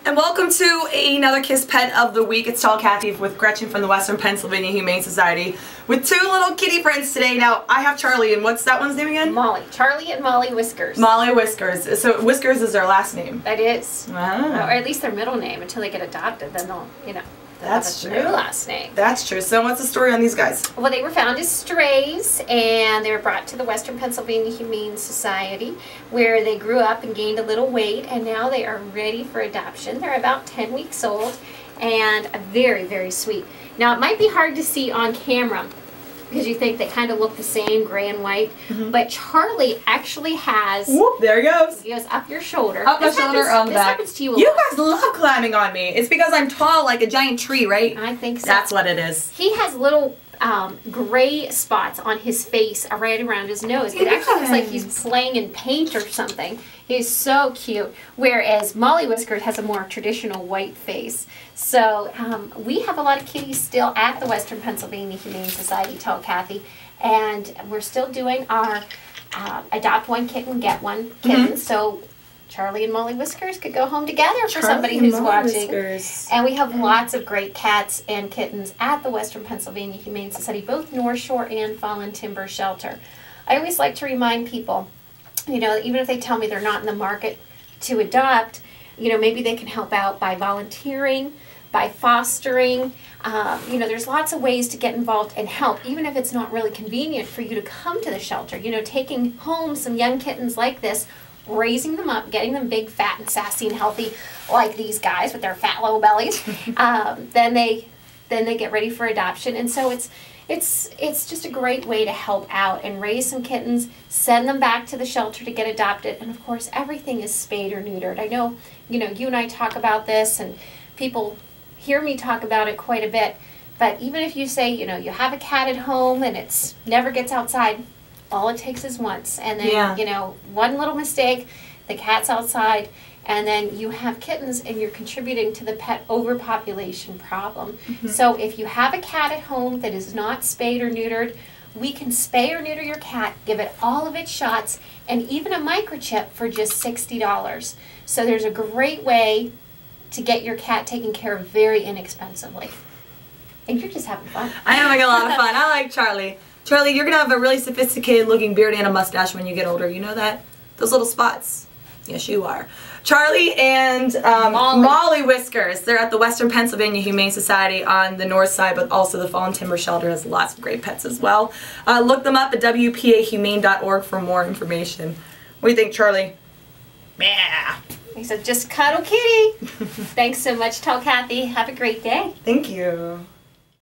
And welcome to another Kiss Pet of the Week. It's Tall Kathy with Gretchen from the Western Pennsylvania Humane Society with two little kitty friends today. Now, I have Charlie, and what's that one's name again? Molly. Charlie and Molly Whiskers. Molly Whiskers. So Whiskers is their last name. That is. Ah. Or at least their middle name until they get adopted. Then they'll, they'll That's have a true. new last name. That's true. So what's the story on these guys? Well, they were found as strays, and they were brought to the Western Pennsylvania Humane Society, where they grew up and gained a little weight, and now they are ready for adoption. They're about 10 weeks old, and very, very sweet. Now, it might be hard to see on camera, because you think they kind of look the same, gray and white, but Charlie actually has... Whoop, there he goes. He goes up your shoulder. Up my shoulder, on the back. This happens to you a You lot. guys love climbing on me. It's because I'm tall like a giant tree, right? I think so. That's what it is. He has little gray spots on his face right around his nose. It actually looks like he's playing in paint or something. He's so cute. Whereas Molly Whiskers has a more traditional white face. So we have a lot of kitties still at the Western Pennsylvania Humane Society, Tall Kathy. And we're still doing our adopt one kitten, get one kitten. So Charlie and Molly Whiskers could go home together for somebody who's watching. Whiskers. And we have lots of great cats and kittens at the Western Pennsylvania Humane Society, both North Shore and Fallen Timber Shelter. I always like to remind people, even if they tell me they're not in the market to adopt, maybe they can help out by volunteering, by fostering. There's lots of ways to get involved and help, even if it's not really convenient for you to come to the shelter. Taking home some young kittens like this, raising them up, getting them big, fat, and sassy and healthy like these guys with their fat little bellies. Then they get ready for adoption, and so it's just a great way to help out and raise some kittens, send them back to the shelter to get adopted, and of course everything is spayed or neutered. I know, you and I talk about this, and people hear me talk about it quite a bit. But even if you say, you have a cat at home and it's never gets outside, all it takes is once, and then one little mistake, the cat's outside, and then you have kittens and you're contributing to the pet overpopulation problem. So if you have a cat at home that is not spayed or neutered, we can spay or neuter your cat, give it all of its shots, and even a microchip for just $60. So there's a great way to get your cat taken care of very inexpensively. And you're just having fun. I am having a lot of fun. I like Charlie. Charlie, you're going to have a really sophisticated looking beard and a mustache when you get older. You know that? Those little spots. Yes, you are. Charlie and Molly Whiskers. They're at the Western Pennsylvania Humane Society on the north side, but also the Fallen Timber Shelter has lots of great pets as well. Look them up at WPAHumane.org for more information. What do you think, Charlie? Yeah. He said, just cuddle kitty. Thanks so much, Tall Kathy. Have a great day. Thank you.